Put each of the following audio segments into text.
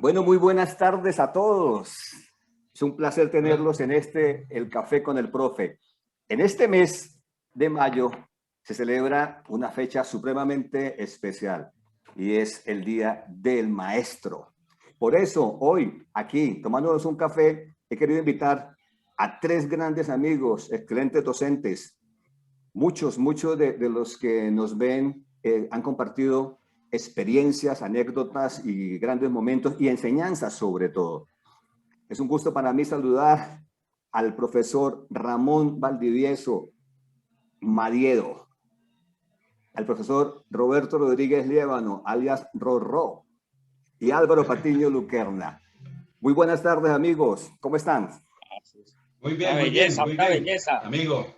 Bueno, muy buenas tardes a todos. Es un placer tenerlos en El Café con el Profe. En este mes de mayo se celebra una fecha supremamente especial y es el Día del Maestro. Por eso, hoy, aquí, tomándonos un café, he querido invitar a tres grandes amigos, excelentes docentes. Muchos de los que nos ven han compartido experiencias, anécdotas y grandes momentos y enseñanzas sobre todo. Es un gusto para mí saludar al profesor Ramón Valdivieso Madiedo, al profesor Roberto Rodríguez Liévano, alias Rorró, y Álvaro Patiño Luquerna. Muy buenas tardes, amigos. ¿Cómo están? Muy bien, muy bien, muy bien, belleza. Amigo.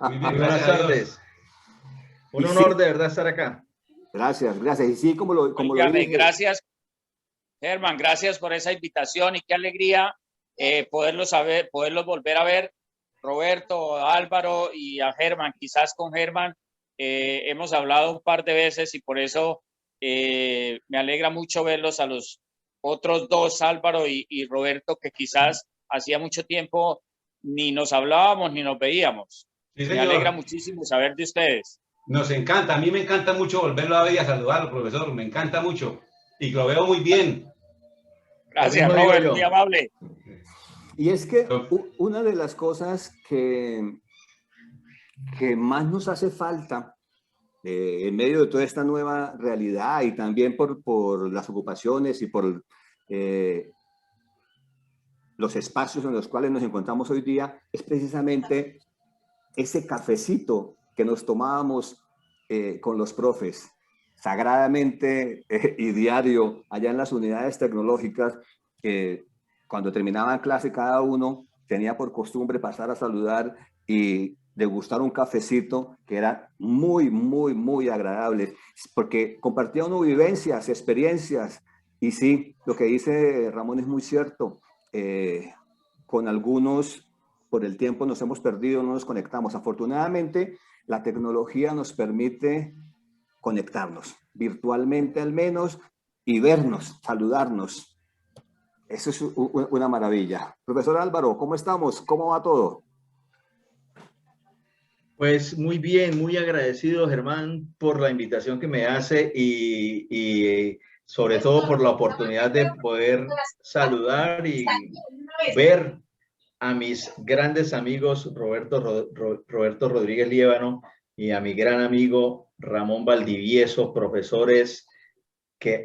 Muy bien, buenas tardes. Un honor de verdad estar acá. Gracias. Y sí, como lo dije. Gracias, Germán, gracias por esa invitación y qué alegría poderlos volver a ver, Roberto, Álvaro y a Germán. Quizás con Germán hemos hablado un par de veces y por eso me alegra mucho verlos a los otros dos, Álvaro y Roberto, que quizás hacía mucho tiempo ni nos hablábamos ni nos veíamos. Sí, me alegra muchísimo saber de ustedes. Nos encanta, a mí me encanta mucho volverlo a ver y a saludarlo, profesor, me encanta mucho y lo veo muy bien. Gracias, Robert, muy amable. Y es que una de las cosas que más nos hace falta en medio de toda esta nueva realidad y también por las ocupaciones y por los espacios en los cuales nos encontramos hoy día, es precisamente ese cafecito que nos tomábamos con los profes, sagradamente y diario, allá en las unidades tecnológicas, cuando terminaban clase cada uno tenía por costumbre pasar a saludar y degustar un cafecito que era muy agradable, porque compartía uno vivencias, experiencias, y sí, lo que dice Ramón es muy cierto. Con algunos, por el tiempo nos hemos perdido, no nos conectamos. Afortunadamente, la tecnología nos permite conectarnos, virtualmente al menos, y vernos, saludarnos. Eso es una maravilla. Profesor Álvaro, ¿cómo estamos? ¿Cómo va todo? Pues muy bien, muy agradecido, Germán, por la invitación que me hace y sobre todo por la oportunidad de poder saludar y ver a mis grandes amigos Roberto Rodríguez Liévano y a mi gran amigo Ramón Valdivieso, profesores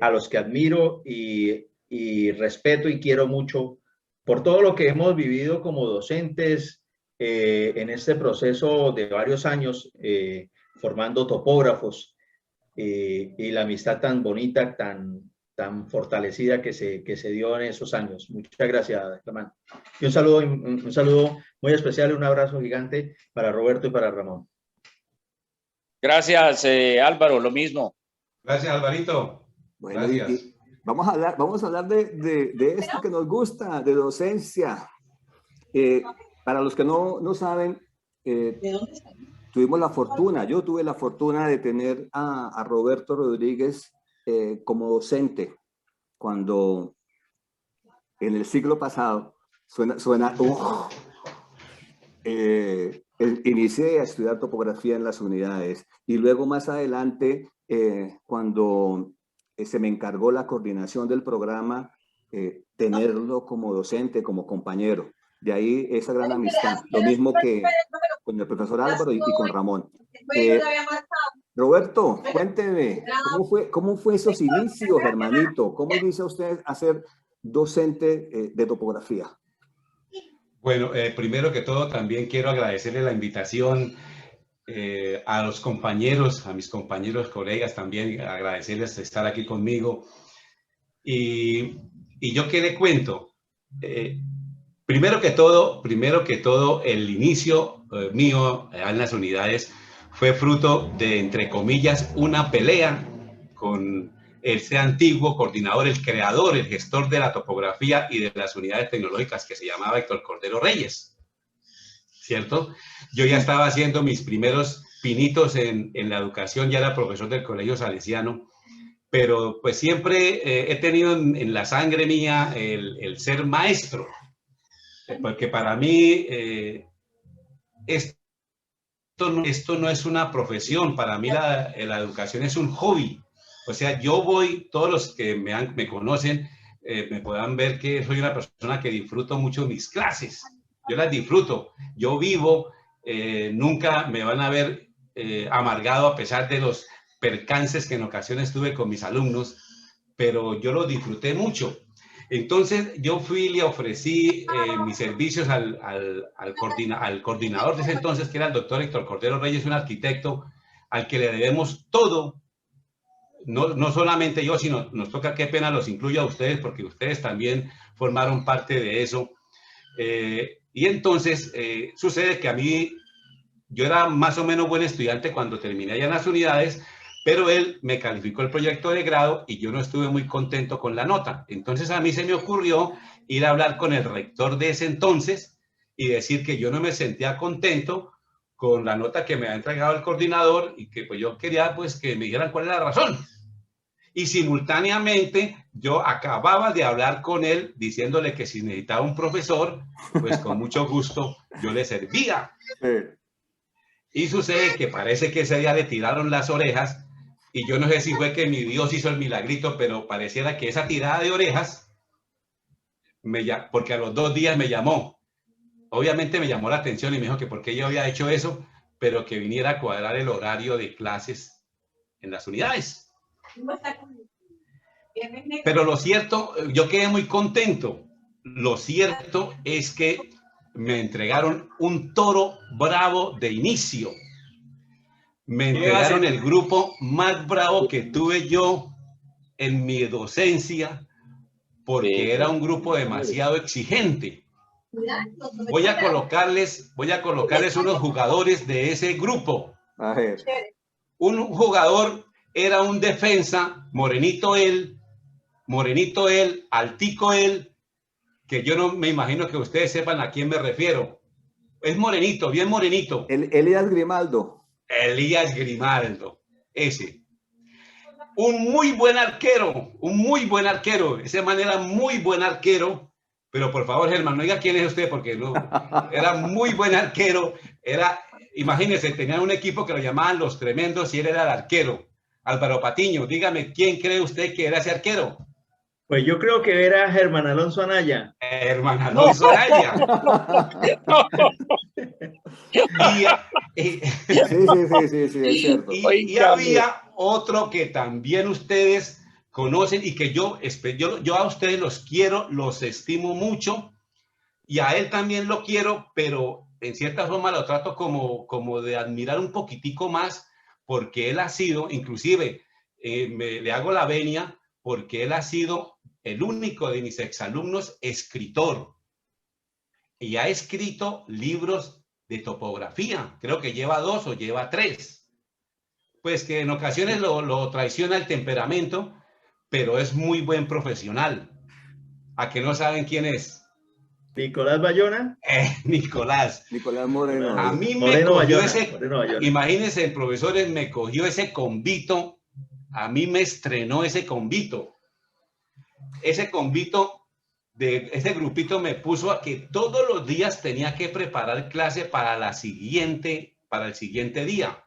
a los que admiro y respeto y quiero mucho por todo lo que hemos vivido como docentes en este proceso de varios años formando topógrafos y la amistad tan bonita, tan fortalecida que se dio en esos años. Muchas gracias, Germán. Y un saludo muy especial, un abrazo gigante para Roberto y para Ramón. Gracias, Álvaro, lo mismo. Gracias, Alvarito. Bueno, y vamos a hablar de esto que nos gusta, de docencia. Para los que no saben, tuvimos la fortuna, yo tuve la fortuna de tener a Roberto Rodríguez como docente cuando en el siglo pasado inicié a estudiar topografía en las unidades y luego más adelante cuando se me encargó la coordinación del programa, tenerlo como docente, como compañero. De ahí esa gran amistad, lo mismo que con el profesor Álvaro y con Ramón. Roberto, cuénteme, ¿cómo fue esos inicios, hermanito? ¿Cómo inició usted a ser docente de topografía? Bueno, primero que todo también quiero agradecerle la invitación a los compañeros, a mis compañeros, colegas también, agradecerles estar aquí conmigo. Y yo qué le cuento. Primero que todo, el inicio mío en las unidades fue fruto de, entre comillas, una pelea con ese antiguo coordinador, el creador, el gestor de la topografía y de las unidades tecnológicas, que se llamaba Héctor Cordero Reyes, ¿cierto? Yo ya estaba haciendo mis primeros pinitos en la educación, ya era profesor del Colegio Salesiano, pero pues siempre he tenido en la sangre mía el ser maestro, porque para mí esto no es una profesión, para mí la educación es un hobby. O sea, yo voy, todos los que me conocen, me puedan ver que soy una persona que disfruto mucho mis clases. Yo las disfruto, yo vivo, nunca me van a ver amargado a pesar de los percances que en ocasiones tuve con mis alumnos, pero yo lo disfruté mucho. Entonces yo fui y le ofrecí mis servicios al coordinador de ese entonces, que era el doctor Héctor Cordero Reyes, un arquitecto al que le debemos todo. No solamente yo, sino nos toca, qué pena los incluyo a ustedes, porque ustedes también formaron parte de eso. Y entonces sucede que a mí, yo era más o menos buen estudiante cuando terminé allá en las unidades, pero él me calificó el proyecto de grado y yo no estuve muy contento con la nota. Entonces a mí se me ocurrió ir a hablar con el rector de ese entonces y decir que yo no me sentía contento con la nota que me había entregado el coordinador y que pues yo quería pues que me dijeran cuál era la razón. Y simultáneamente yo acababa de hablar con él diciéndole que si necesitaba un profesor, pues con mucho gusto yo le servía. Y sucede que parece que ese día le tiraron las orejas y yo no sé si fue que mi Dios hizo el milagrito, pero pareciera que esa tirada de orejas, porque a los 2 días me llamó. Obviamente me llamó la atención y me dijo que por qué yo había hecho eso, pero que viniera a cuadrar el horario de clases en las unidades. Pero lo cierto, yo quedé muy contento. Lo cierto es que me entregaron un toro bravo de inicio. Me entregaron el grupo más bravo que tuve yo en mi docencia, porque era un grupo demasiado exigente. Voy a colocarles unos jugadores de ese grupo. A ver. Un jugador era un defensa, morenito él, altico él, que yo no me imagino que ustedes sepan a quién me refiero. Es morenito, bien morenito. Elías Grimaldo. Elías Grimaldo, ese. Un muy buen arquero. Ese man era muy buen arquero, pero por favor, Germán, no diga quién es usted, porque no, era muy buen arquero. Imagínense, tenían un equipo que lo llamaban Los Tremendos y él era el arquero. Álvaro Patiño, dígame, ¿quién cree usted que era ese arquero? Pues yo creo que era Germán Alonso Anaya. Germán Alonso Anaya. Sí, es cierto. Y había otro que también ustedes conocen y que yo a ustedes los quiero, los estimo mucho y a él también lo quiero, pero en cierta forma lo trato como de admirar un poquitico más, porque él ha sido, inclusive le hago la venia, porque él ha sido el único de mis exalumnos escritor y ha escrito libros de topografía. Creo que lleva 2 o lleva 3. Pues que en ocasiones lo traiciona el temperamento, pero es muy buen profesional. ¿A que no saben quién es? Nicolás Bayona. Nicolás Moreno. A mí me Moreno cogió Bayona. Imagínense, el profesor me cogió ese convito, a mí me estrenó ese convito. Ese convito de ese grupito me puso a que todos los días tenía que preparar clase para el siguiente día.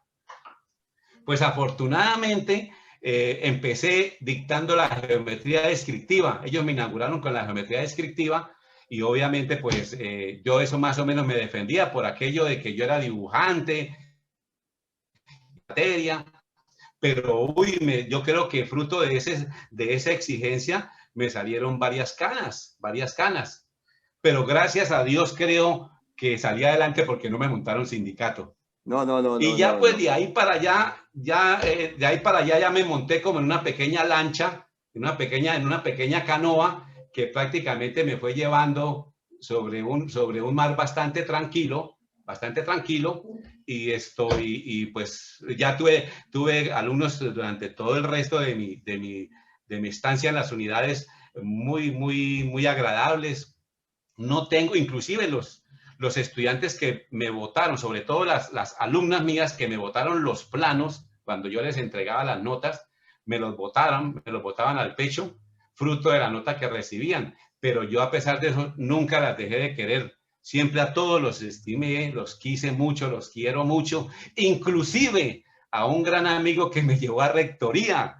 Pues afortunadamente empecé dictando la geometría descriptiva. Ellos me inauguraron con la geometría descriptiva y obviamente pues yo eso más o menos me defendía por aquello de que yo era dibujante, materia, pero yo creo que fruto de esa exigencia me salieron varias canas, pero gracias a Dios creo que salí adelante porque no me montaron sindicato. No. Y ya pues de ahí para allá ya me monté como en una pequeña lancha, en una pequeña canoa que prácticamente me fue llevando sobre un mar bastante tranquilo, y pues ya tuve alumnos durante todo el resto de mi estancia en las unidades muy agradables. No tengo, inclusive los estudiantes que me votaron, sobre todo las alumnas mías que me votaron los planos cuando yo les entregaba las notas, me los botaban al pecho, fruto de la nota que recibían. Pero yo, a pesar de eso, nunca las dejé de querer. Siempre a todos los estimé, los quise mucho, los quiero mucho, inclusive a un gran amigo que me llevó a rectoría.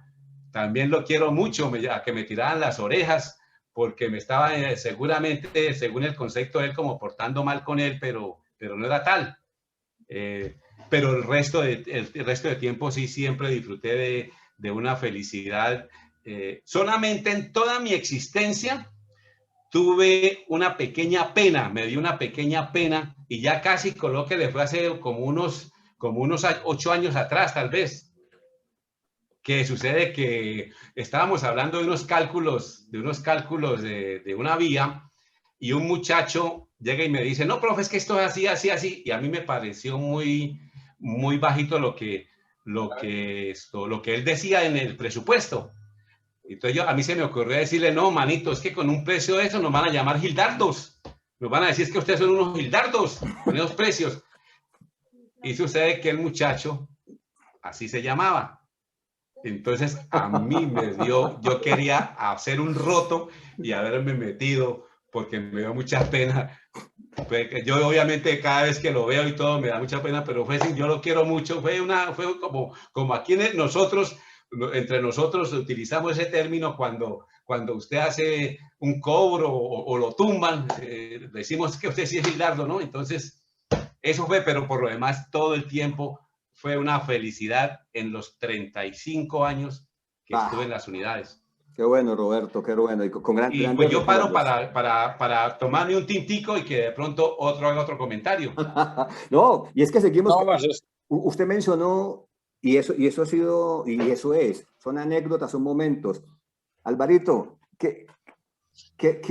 También lo quiero mucho, a que me tiraran las orejas, porque me estaba seguramente, según el concepto de él, como portando mal con él, pero no era tal. Pero el resto de tiempo sí, siempre disfruté de una felicidad. Solamente en toda mi existencia tuve una pequeña pena, me dio una pequeña pena, y ya casi coloque le fue hace como unos 8 años atrás, tal vez, que sucede que estábamos hablando de unos cálculos de una vía, y un muchacho llega y me dice, no, profe, es que esto es así, así, así, y a mí me pareció muy bajito lo que él decía en el presupuesto. Entonces a mí se me ocurrió decirle, no, manito, es que con un precio de eso nos van a llamar gildardos. Nos van a decir es que ustedes son unos gildardos con esos precios. Y sucede que el muchacho así se llamaba. Entonces a mí yo quería hacer un roto y haberme metido, porque me dio mucha pena. Yo obviamente cada vez que lo veo y todo me da mucha pena, pero yo lo quiero mucho. Fue como aquí entre nosotros utilizamos ese término cuando usted hace un cobro o lo tumban, decimos que usted sí es gildardo, ¿no? Entonces, eso fue, pero por lo demás, todo el tiempo fue una felicidad en los 35 años que estuve en las unidades. Qué bueno, Roberto, qué bueno. Y pues yo paro para tomarme un tintico y que de pronto otro haga otro comentario. No, y es que seguimos. No, pues usted mencionó, y eso ha sido, y eso es, son anécdotas, son momentos. Alvarito,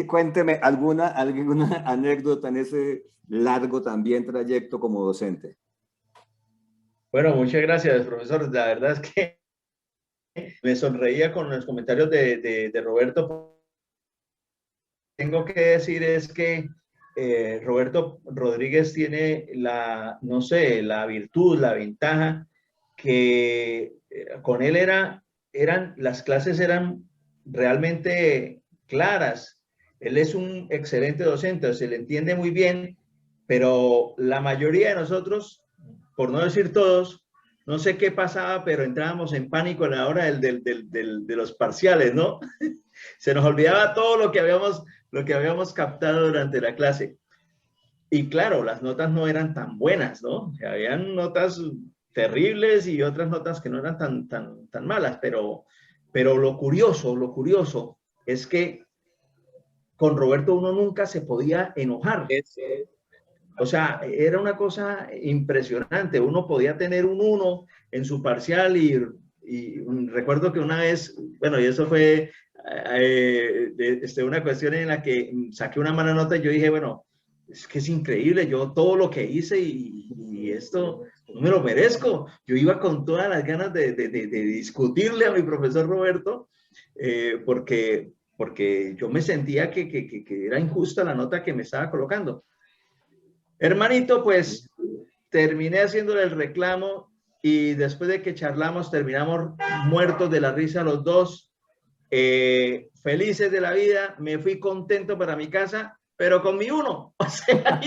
cuénteme alguna anécdota en ese largo también trayecto como docente. Bueno, muchas gracias, profesor. La verdad es que me sonreía con los comentarios de Roberto. Tengo que decir es que Roberto Rodríguez tiene no sé, la virtud, la ventaja, que con él las clases eran realmente claras. Él es un excelente docente, se le entiende muy bien, pero la mayoría de nosotros, por no decir todos, no sé qué pasaba, pero entrábamos en pánico a la hora de los parciales, ¿no? Se nos olvidaba todo lo que habíamos captado durante la clase. Y claro, las notas no eran tan buenas, ¿no? Habían notas terribles y otras notas que no eran tan malas, pero lo curioso es que con Roberto uno nunca se podía enojar. O sea, era una cosa impresionante. Uno podía tener un 1 en su parcial y recuerdo que una vez, bueno, y eso fue una cuestión en la que saqué una mala nota y yo dije, bueno, es que es increíble, yo todo lo que hice y esto no me lo merezco. Yo iba con todas las ganas de discutirle a mi profesor Roberto porque yo me sentía que era injusta la nota que me estaba colocando. Hermanito, pues terminé haciéndole el reclamo y después de que charlamos terminamos muertos de la risa los dos, felices de la vida. Me fui contento para mi casa, pero con mi 1. O sea,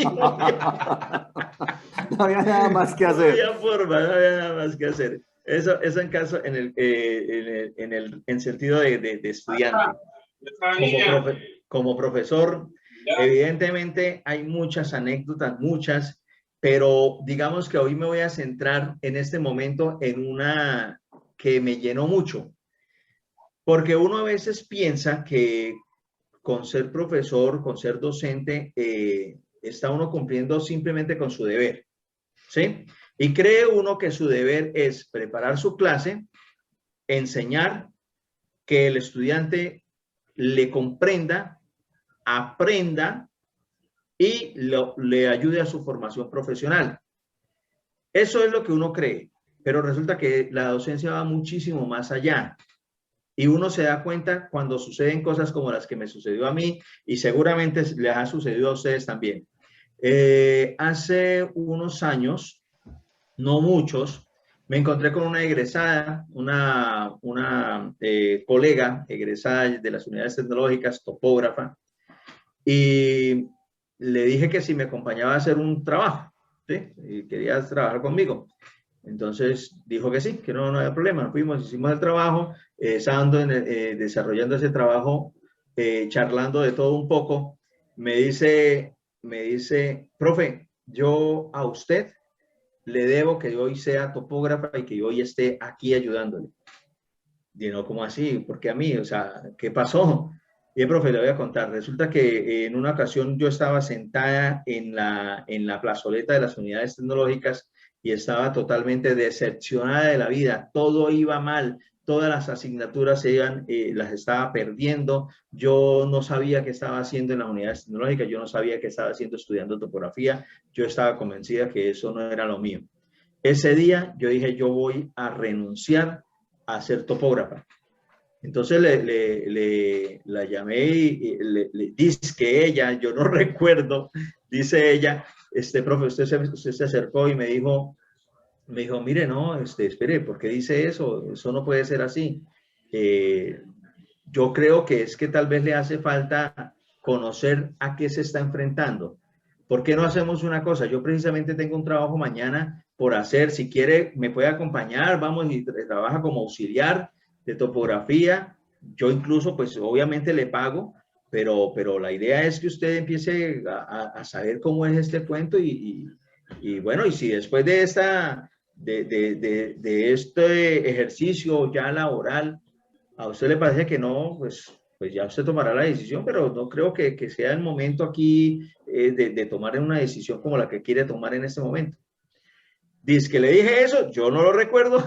no había nada más que hacer. No había forma, no había nada más que hacer. Eso en caso, en sentido de estudiante. Como profesor, evidentemente hay muchas anécdotas, pero digamos que hoy me voy a centrar en este momento en una que me llenó mucho. Porque uno a veces piensa que con ser profesor, con ser docente, está uno cumpliendo simplemente con su deber, ¿sí? Y cree uno que su deber es preparar su clase, enseñar, que el estudiante le comprenda, aprenda y le ayude a su formación profesional. Eso es lo que uno cree, pero resulta que la docencia va muchísimo más allá. Y uno se da cuenta cuando suceden cosas como las que me sucedió a mí y seguramente les ha sucedido a ustedes también. Hace unos años, no muchos, me encontré con una egresada, una colega egresada de las unidades tecnológicas, topógrafa, y le dije que si me acompañaba a hacer un trabajo, ¿sí? Y quería trabajar conmigo. Entonces dijo que sí, que no había problema. Nos fuimos, hicimos el trabajo, desarrollando ese trabajo, charlando de todo un poco. Me dice, profe, yo a usted le debo que hoy sea topógrafa y que hoy esté aquí ayudándole. Y no, ¿cómo así? ¿Por qué a mí? O sea, ¿qué pasó? Y profe, le voy a contar. Resulta que en una ocasión yo estaba sentada en la plazoleta de las unidades tecnológicas y estaba totalmente decepcionada de la vida. Todo iba mal, todas las asignaturas se iban, las estaba perdiendo. Yo no sabía qué estaba haciendo en las unidades tecnológicas, yo no sabía qué estaba haciendo estudiando topografía. Yo estaba convencida que eso no era lo mío. Ese día yo dije, yo voy a renunciar a ser topógrafa. Entonces la llamé y le dice que ella, yo no recuerdo, dice ella, profe, usted se acercó y me dijo, mire, no, espere, ¿por qué dice eso? Eso no puede ser así. Yo creo que es que tal vez le hace falta conocer a qué se está enfrentando. ¿Por qué no hacemos una cosa? Yo precisamente tengo un trabajo mañana por hacer. Si quiere, me puede acompañar. Vamos y trabaja como auxiliar de topografía. Yo incluso, pues obviamente le pago, pero la idea es que usted empiece a saber cómo es este cuento y bueno, y si después de este ejercicio ya laboral, a usted le parece que no, pues ya usted tomará la decisión, pero no creo que sea el momento aquí de tomar una decisión como la que quiere tomar en este momento. Dice que le dije eso, yo no lo recuerdo.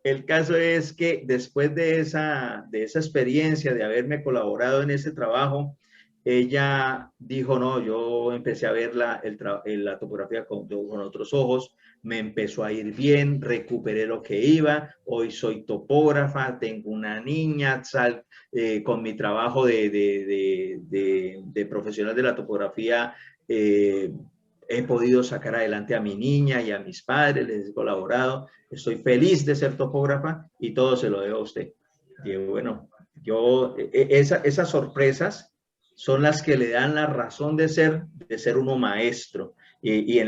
El caso es que después de esa experiencia, de haberme colaborado en ese trabajo, ella dijo, no, yo empecé a ver la topografía con otros ojos, me empezó a ir bien, recuperé lo que iba, hoy soy topógrafa, tengo una niña, con mi trabajo de profesional de la topografía, he podido sacar adelante a mi niña y a mis padres, les he colaborado, estoy feliz de ser topógrafa y todo se lo debo a usted. Y bueno, esas sorpresas son las que le dan la razón de ser uno maestro y en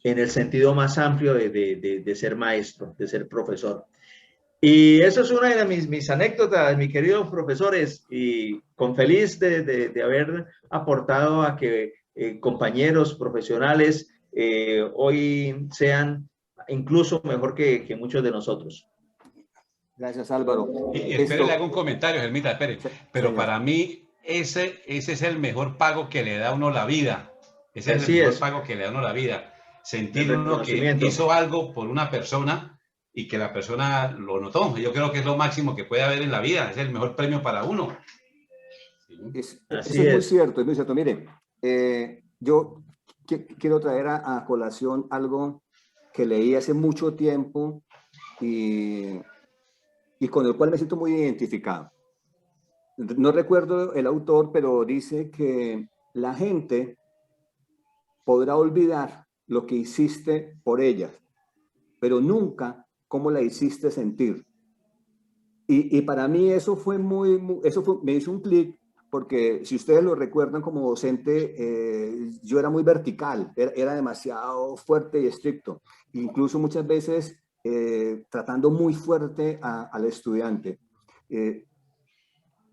el sentido más amplio de ser maestro, de ser profesor. Y eso es una de mis anécdotas, mis queridos profesores, y con feliz de haber aportado a que compañeros profesionales hoy sean incluso mejor que muchos de nosotros. Gracias, Álvaro. Y espere, le hago un comentario, Germita, espere. Pero señor, para mí ese es el mejor pago que le da a uno la vida. Ese es el Así mejor es. pago que le da a uno la vida. Sentir El uno que reconocimiento. hizo algo por una persona y que la persona lo notó. Yo creo que es lo máximo que puede haber en la vida. Es el mejor premio para uno. eso Así es muy es. cierto, es muy cierto. Mire, yo quiero traer a colación algo que leí hace mucho tiempo y con el cual me siento muy identificado. No recuerdo el autor, pero dice que la gente podrá olvidar lo que hiciste por ella, pero nunca cómo la hiciste sentir. Y para mí eso fue me hizo un clic, porque si ustedes lo recuerdan como docente, yo era muy vertical, era demasiado fuerte y estricto, incluso muchas veces tratando muy fuerte al estudiante.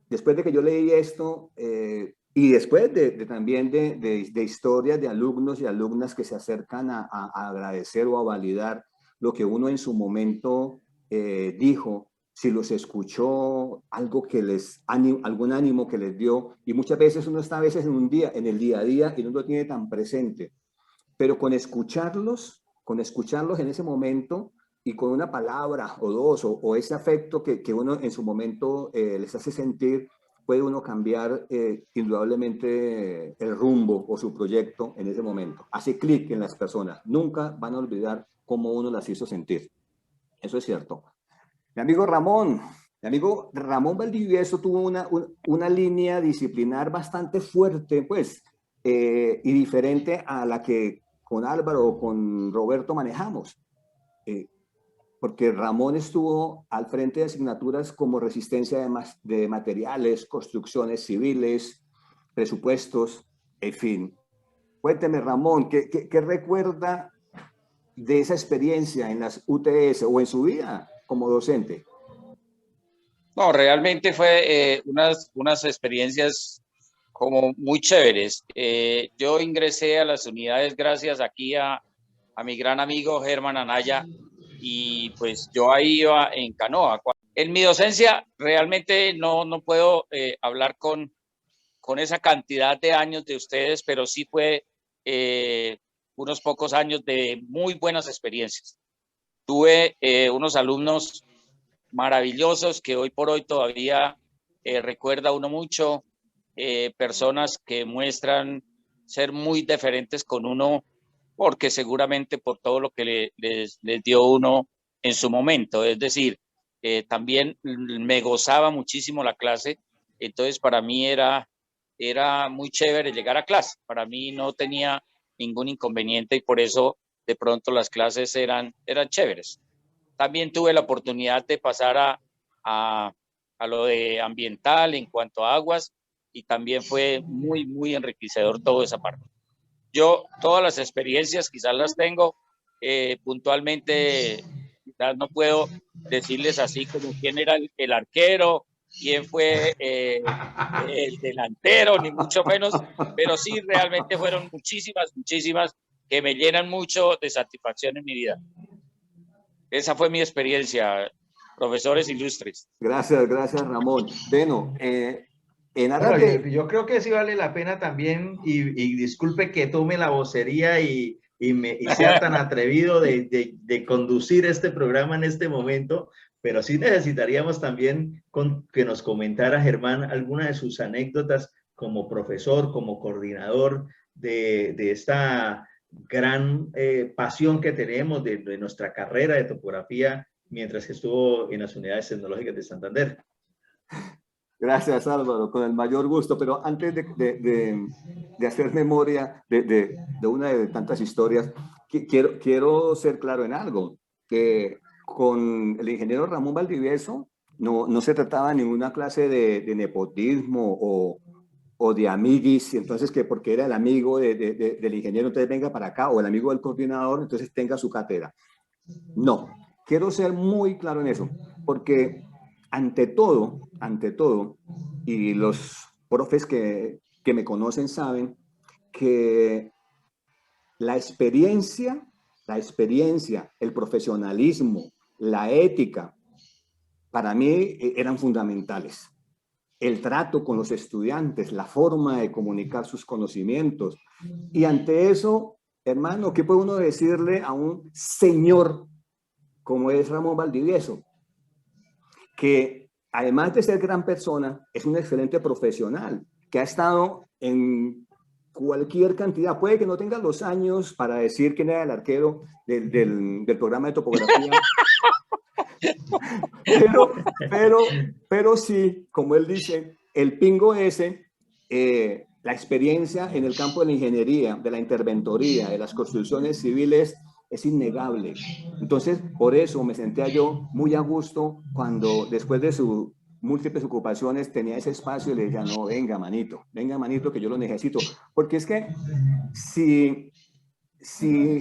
Después de que yo leí esto, y después también de historias de alumnos y alumnas que se acercan a agradecer o a validar lo que uno en su momento dijo, si los escuchó, algo que algún ánimo que les dio, y muchas veces uno está a veces en el día a día y no lo tiene tan presente, pero con escucharlos en ese momento y con una palabra o dos, o ese afecto que uno en su momento les hace sentir, puede uno cambiar indudablemente el rumbo o su proyecto en ese momento. Hace clic en las personas, nunca van a olvidar cómo uno las hizo sentir. Eso es cierto. Mi amigo Ramón Valdivieso tuvo una línea disciplinar bastante fuerte, pues, y diferente a la que con Álvaro o con Roberto manejamos. Porque Ramón estuvo al frente de asignaturas como resistencia de materiales, construcciones civiles, presupuestos, en fin. Cuénteme, Ramón, ¿qué recuerda de esa experiencia en las UTS o en su vida como docente? No, realmente fue unas experiencias como muy chéveres. Yo ingresé a las unidades gracias aquí a mi gran amigo Germán Anaya, y pues yo ahí iba en canoa. En mi docencia realmente no puedo hablar con esa cantidad de años de ustedes, pero sí fue unos pocos años de muy buenas experiencias. Tuve unos alumnos maravillosos que hoy por hoy todavía recuerda uno mucho, personas que muestran ser muy diferentes con uno, porque seguramente por todo lo que les dio uno en su momento. Es decir, también me gozaba muchísimo la clase, entonces para mí era muy chévere llegar a clase. Para mí no tenía ningún inconveniente y por eso de pronto las clases eran chéveres. También tuve la oportunidad de pasar a lo de ambiental en cuanto a aguas, y también fue muy, muy enriquecedor toda esa parte. Yo todas las experiencias quizás las tengo puntualmente, quizás no puedo decirles así como quién era el arquero, quién fue el delantero, ni mucho menos, pero sí realmente fueron muchísimas que me llenan mucho de satisfacción en mi vida. Esa fue mi experiencia, profesores ilustres. Gracias, Ramón. Bueno, en aras Bueno, de... yo creo que sí vale la pena también, y disculpe que tome la vocería y sea tan atrevido de conducir este programa en este momento, pero sí necesitaríamos también que nos comentara Germán alguna de sus anécdotas como profesor, como coordinador de esta gran pasión que tenemos de nuestra carrera de topografía mientras que estuvo en las unidades tecnológicas de Santander. Gracias, Álvaro, con el mayor gusto. Pero antes de hacer memoria de una de tantas historias, quiero ser claro en algo, que con el ingeniero Ramón Valdivieso no se trataba ninguna clase de nepotismo o de amiguis, entonces que porque era el amigo del ingeniero, entonces venga para acá, o el amigo del coordinador, entonces tenga su cátedra. No, quiero ser muy claro en eso, porque ante todo, y los profes que me conocen saben que la experiencia, el profesionalismo, la ética, para mí eran fundamentales. El trato con los estudiantes, la forma de comunicar sus conocimientos. Y ante eso, hermano, ¿qué puede uno decirle a un señor como es Ramón Valdivieso? Que además de ser gran persona, es un excelente profesional, que ha estado en cualquier cantidad. Puede que no tenga los años para decir quién era el arquero del programa de topografía, pero sí, como él dice, el pingo ese, la experiencia en el campo de la ingeniería, de la interventoría, de las construcciones civiles, es innegable. Entonces, por eso me sentía yo muy a gusto cuando después de sus múltiples ocupaciones tenía ese espacio y le decía, no, venga manito, que yo lo necesito. Porque es que si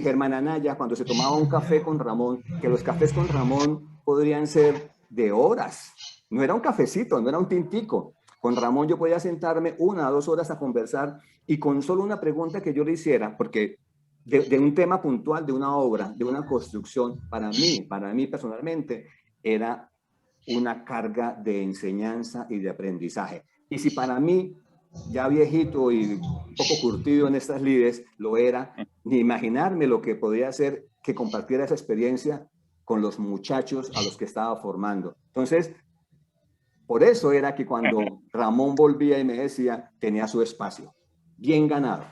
Germán Anaya, cuando se tomaba un café con Ramón, que los cafés con Ramón podrían ser de horas, no era un cafecito, no era un tintico. Con Ramón yo podía sentarme 1 o 2 horas a conversar y con solo una pregunta que yo le hiciera, porque de un tema puntual, de una obra, de una construcción, para mí personalmente, era una carga de enseñanza y de aprendizaje. Y si para mí, ya viejito y un poco curtido en estas lides, lo era, ni imaginarme lo que podía hacer que compartiera esa experiencia con los muchachos a los que estaba formando. Entonces, por eso era que cuando Ramón volvía y me decía, tenía su espacio. Bien ganado.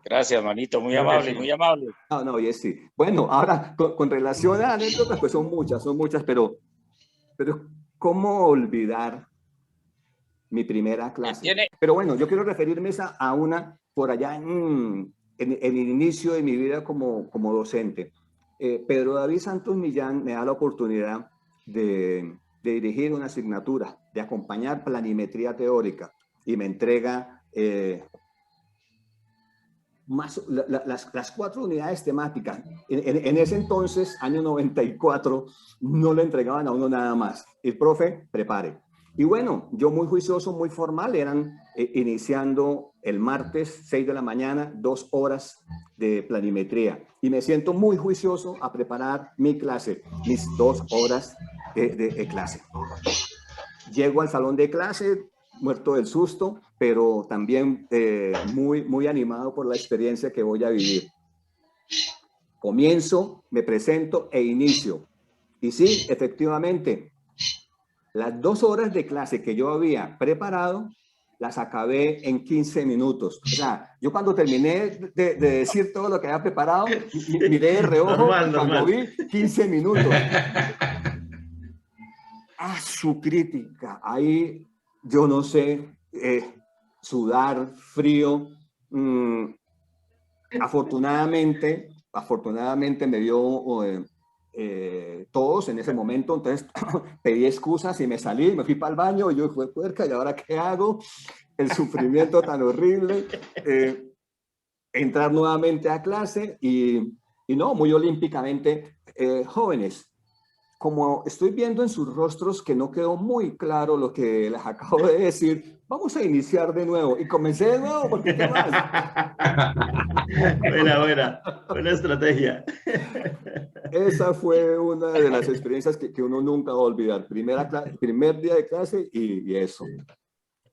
Gracias, manito, muy amable, muy amable. No, y sí. Bueno, ahora, con relación a anécdotas, pues son muchas, pero ¿cómo olvidar mi primera clase? Pero bueno, yo quiero referirme a una por allá en en el inicio de mi vida como docente. Pedro David Santos Millán me da la oportunidad de dirigir una asignatura, de acompañar planimetría teórica, y me entrega las 4 unidades temáticas. En ese entonces, año 94, no le entregaban a uno nada más. El profe, prepare. Y bueno, yo muy juicioso, muy formal, eran iniciando el martes, 6 de la mañana, 2 horas de planimetría. Y me siento muy juicioso a preparar mi clase, mis 2 horas de clase. Llego al salón de clase, muerto del susto, pero también muy animado por la experiencia que voy a vivir. Comienzo, me presento e inicio. Y sí, efectivamente, las 2 horas de clase que yo había preparado, las acabé en 15 minutos. O sea, yo cuando terminé de decir todo lo que había preparado, miré de reojo, cuando vi 15 minutos. Su crítica, ahí yo no sé, sudar, frío. Afortunadamente me dio todos en ese momento, entonces pedí excusas y me salí, me fui para el baño, y yo fue puerca, ¿y ahora qué hago? El sufrimiento tan horrible, entrar nuevamente a clase y no, muy olímpicamente, jóvenes, como estoy viendo en sus rostros que no quedó muy claro lo que les acabo de decir, vamos a iniciar de nuevo. Y comencé de nuevo, porque ¿qué más? Buena estrategia. Esa fue una de las experiencias que uno nunca va a olvidar. Primer día de clase y eso.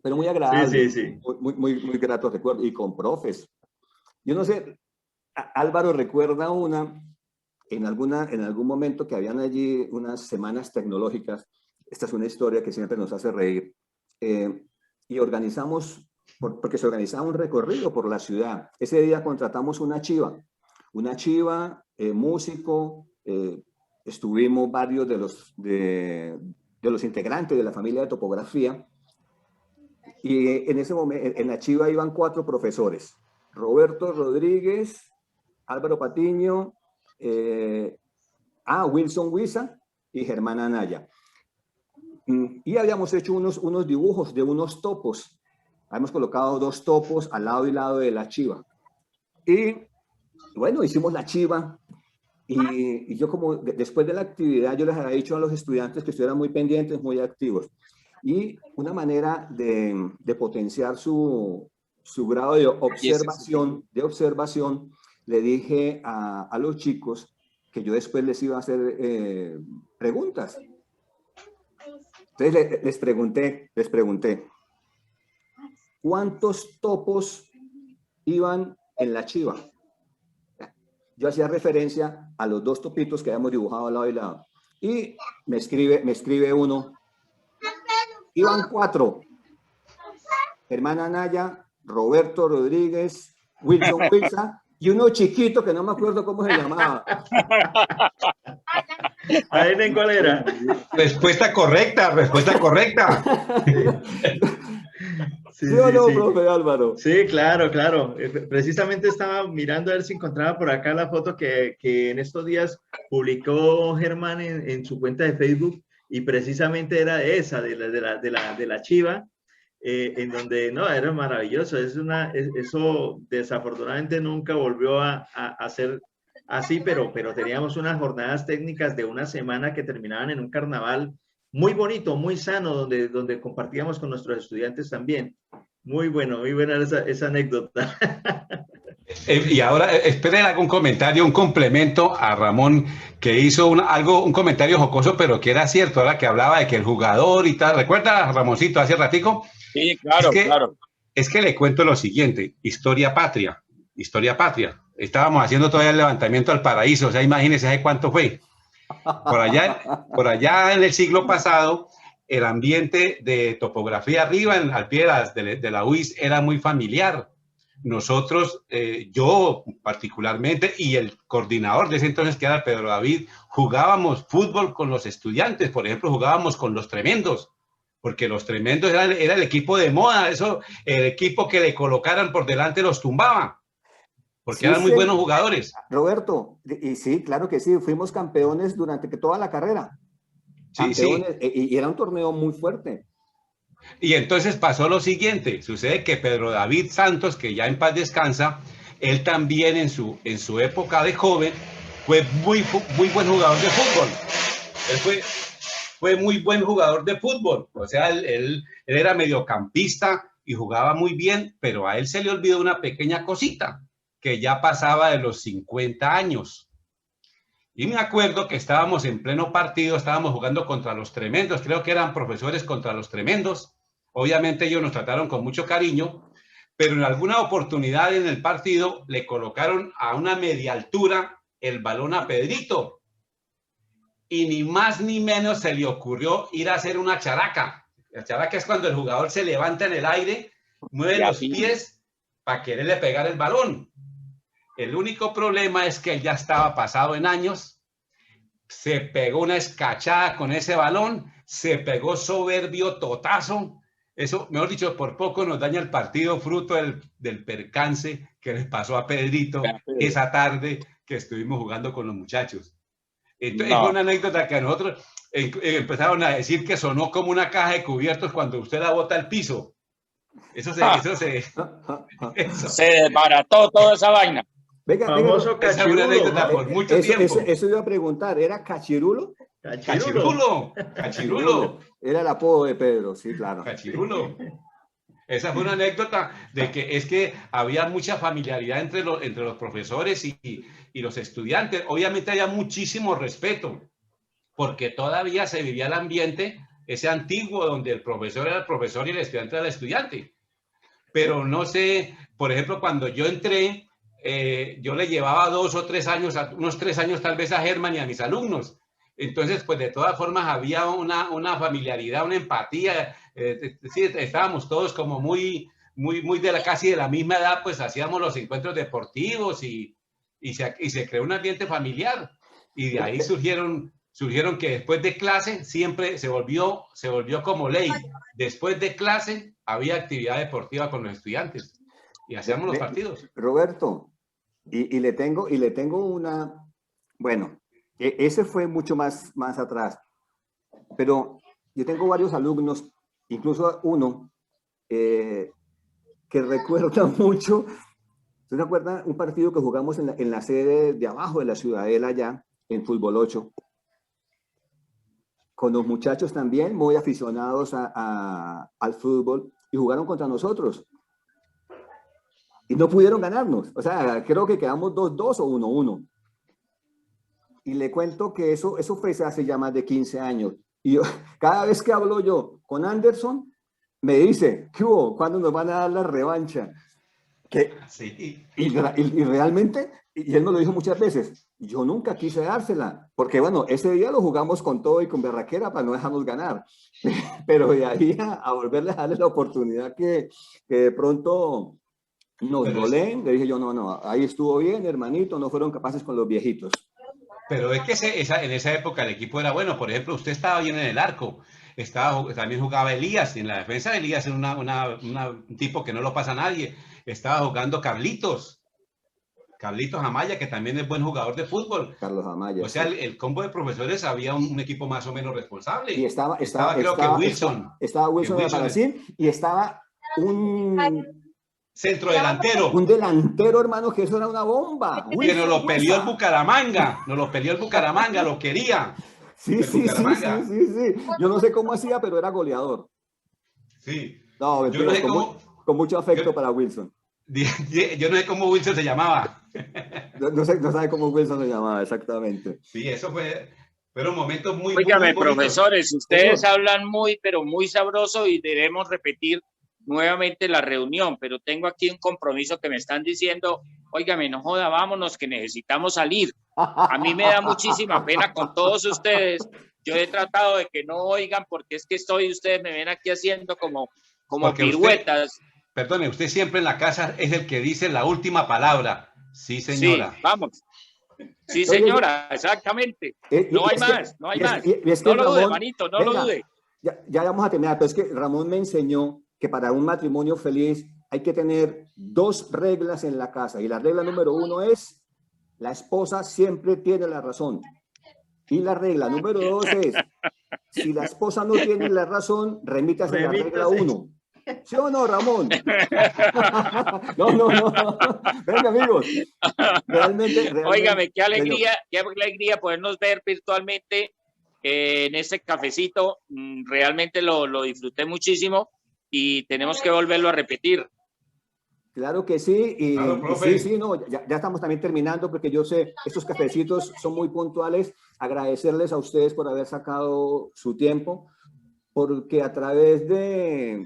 Pero muy agradable, sí. Muy grato recuerdo. Y con profes. Yo no sé, Álvaro recuerda en algún momento que habían allí unas semanas tecnológicas. Esta es una historia que siempre nos hace reír. Y organizamos, porque se organizaba un recorrido por la ciudad. Ese día contratamos una chiva, músico, estuvimos varios de los integrantes de la familia de topografía. Y en ese momento, en la chiva iban 4 profesores: Roberto Rodríguez, Álvaro Patiño, Wilson Huiza y Germán Anaya. Y habíamos hecho unos dibujos de unos topos. Habíamos colocado 2 topos al lado y lado de la chiva. Y bueno, hicimos la chiva. Y yo, como después de la actividad, yo les había dicho a los estudiantes que estuvieran muy pendientes, muy activos. Y una manera de potenciar su grado de observación, le dije a los chicos que yo después les iba a hacer preguntas. Entonces les pregunté, ¿cuántos topos iban en la chiva? Yo hacía referencia a los 2 topitos que habíamos dibujado al lado y lado. Y me escribe uno, iban 4. Germán Anaya, Roberto Rodríguez, Wilson Huiza y uno chiquito que no me acuerdo cómo se llamaba. ¿Adivinen cuál era? Respuesta correcta. ¿Sí o no, profe Álvaro? Sí, claro. Precisamente estaba mirando a ver si encontraba por acá la foto que en estos días publicó Germán en su cuenta de Facebook, y precisamente era esa de la chiva, en donde no, era maravilloso. Eso desafortunadamente nunca volvió a ser así, pero teníamos unas jornadas técnicas de una semana que terminaban en un carnaval muy bonito, muy sano, donde compartíamos con nuestros estudiantes también. Muy buena esa anécdota. Y ahora, esperen algún comentario, un complemento a Ramón, que hizo un comentario jocoso, pero que era cierto, ahora que hablaba de que el jugador y tal. ¿Recuerda, Ramoncito, hace ratico? Sí, claro. Es que le cuento lo siguiente: historia patria. Estábamos haciendo todavía el levantamiento al paraíso, o sea, imagínense hace cuánto fue. Por allá en el siglo pasado, el ambiente de topografía arriba, al pie de la UIS, era muy familiar. Nosotros, yo particularmente, y el coordinador de ese entonces, que era Pedro David, jugábamos fútbol con los estudiantes. Por ejemplo, jugábamos con los tremendos, porque los tremendos era el equipo de moda, el equipo que le colocaran por delante los tumbaba. porque Sí, eran muy sí. buenos jugadores. Roberto, y sí, claro que sí, fuimos campeones durante toda la carrera. Sí, sí. Campeones, y era un torneo muy fuerte. Y entonces pasó lo siguiente, sucede que Pedro David Santos, que ya en paz descansa, él también en su época de joven fue muy buen jugador de fútbol. Él fue muy buen jugador de fútbol, o sea, él era mediocampista y jugaba muy bien, pero a él se le olvidó una pequeña cosita, que ya pasaba de los 50 años. Y me acuerdo que estábamos en pleno partido, estábamos jugando contra los tremendos, creo que eran profesores contra los tremendos. Obviamente ellos nos trataron con mucho cariño, pero en alguna oportunidad en el partido le colocaron a una media altura el balón a Pedrito. Y ni más ni menos se le ocurrió ir a hacer una characa. La characa es cuando el jugador se levanta en el aire, mueve los pies para quererle pegar el balón. El único problema es que él ya estaba pasado en años, se pegó una escachada con ese balón, se pegó soberbio totazo. Eso, mejor dicho, por poco nos daña el partido fruto del percance que les pasó a Pedrito esa tarde que estuvimos jugando con los muchachos. Entonces, fue una anécdota que a nosotros empezaron a decir que sonó como una caja de cubiertos cuando usted la bota al piso. Eso se desbarató toda esa vaina. Venga, Famoso venga, esa es una anécdota cachirulo, por mucho tiempo. Eso iba a preguntar, ¿era Cachirulo? cachirulo. Cachirulo. Era el apodo de Pedro, sí, claro. Cachirulo. Esa fue una anécdota de que es que había mucha familiaridad entre los profesores y los estudiantes. Obviamente había muchísimo respeto, porque todavía se vivía el ambiente ese antiguo donde el profesor era el profesor y el estudiante era el estudiante. Pero no sé, por ejemplo, cuando yo entré, yo le llevaba 2 o 3 años, unos 3 años tal vez a Germán y a mis alumnos. Entonces, pues de todas formas había una familiaridad, una empatía. Sí, estábamos todos como muy casi de la misma edad, pues hacíamos los encuentros deportivos y se creó un ambiente familiar. Y de ahí surgieron que después de clase siempre se volvió como ley. Después de clase había actividad deportiva con los estudiantes y hacíamos los partidos. Roberto, y le tengo una, bueno, ese fue mucho más atrás, pero yo tengo varios alumnos, incluso uno que recuerda mucho. ¿Se acuerdan un partido que jugamos en la sede de abajo de la Ciudadela allá, en Fútbol 8? Con los muchachos también, muy aficionados al fútbol, y jugaron contra nosotros. Y no pudieron ganarnos. O sea, creo que quedamos 2-2 o 1-1. Y le cuento que eso fue hace ya más de 15 años. Y yo, cada vez que hablo yo con Anderson, me dice, ¿qué hubo? ¿Cuándo nos van a dar la revancha? Sí. Y realmente, y él me lo dijo muchas veces, yo nunca quise dársela, porque bueno, ese día lo jugamos con todo y con berraquera para no dejarnos ganar. Pero de ahí a volverle a darle la oportunidad que de pronto nos goleen, le dije yo, no, ahí estuvo bien, hermanito, no fueron capaces con los viejitos. Pero es que en esa época el equipo era bueno. Por ejemplo, usted estaba bien en el arco. También jugaba Elías. En la defensa de Elías era un tipo que no lo pasa a nadie. Estaba jugando Carlitos Amaya, que también es buen jugador de fútbol. Carlos Amaya. O sea, sí. el combo de profesores había un equipo más o menos responsable. Y estaba creo que Wilson. Estaba Wilson de Brasil y estaba un centro delantero. Un delantero, hermano, que eso era una bomba. Que nos lo peleó el Bucaramanga. Lo quería. Sí. Yo no sé cómo hacía, pero era goleador. Sí. No, yo no sé con mucho afecto para Wilson. Yo no sé cómo Wilson se llamaba. No sabe cómo Wilson se llamaba, exactamente. Sí, eso fueron momentos muy Óigame, muy profesores, ustedes hablan pero muy sabroso y debemos repetir nuevamente la reunión, pero tengo aquí un compromiso que me están diciendo, óigame, no joda, vámonos que necesitamos salir. A mí me da muchísima pena con todos ustedes. Yo he tratado de que no oigan porque es que ustedes me ven aquí haciendo como piruetas. Perdone, usted siempre en la casa es el que dice la última palabra. Sí, señora. Sí, vamos. Sí, señora, exactamente. No hay más. No lo dude, manito, no lo dude. Ya vamos a terminar, pero es que Ramón me enseñó que para un matrimonio feliz hay que tener 2 reglas en la casa. Y la regla número 1 es, la esposa siempre tiene la razón. Y la regla número 2 es, si la esposa no tiene la razón, remítase a la regla 1. ¿Sí o no, Ramón? No. Venga, amigos. Realmente. Óigame, qué alegría podernos ver virtualmente en este cafecito. Realmente lo disfruté muchísimo y tenemos que volverlo a repetir. Claro que sí, y Claro, sí, no, ya estamos también terminando porque yo sé, estos cafecitos son muy puntuales. Agradecerles a ustedes por haber sacado su tiempo, porque a través de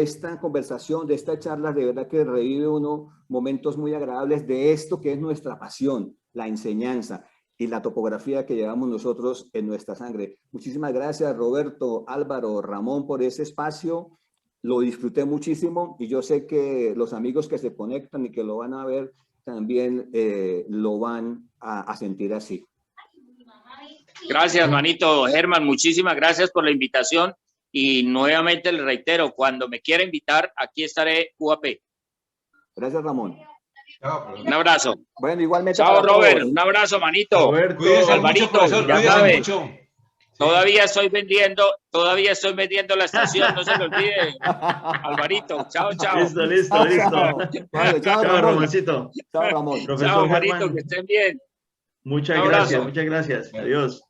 esta conversación, de esta charla, de verdad que revive uno momentos muy agradables de esto que es nuestra pasión, la enseñanza y la topografía que llevamos nosotros en nuestra sangre. Muchísimas gracias, Roberto, Álvaro, Ramón, por ese espacio. Lo disfruté muchísimo y yo sé que los amigos que se conectan y que lo van a ver también lo van a sentir así. Gracias, manito. Germán, muchísimas gracias por la invitación y nuevamente le reitero, cuando me quiera invitar, aquí estaré UAP. Gracias, Ramón. Un abrazo. Bueno, igualmente. Chao, Robert. Un abrazo, manito. Roberto, Alvarito, ya sabe. Mucho. Todavía estoy vendiendo la estación, no se lo olvide, Alvarito. Chao. Listo. Vale, chao, Ramoncito. Chao, Ramón. Profesor Chao, Marito, Germán, que estén bien. muchas Un abrazo. gracias. Adiós.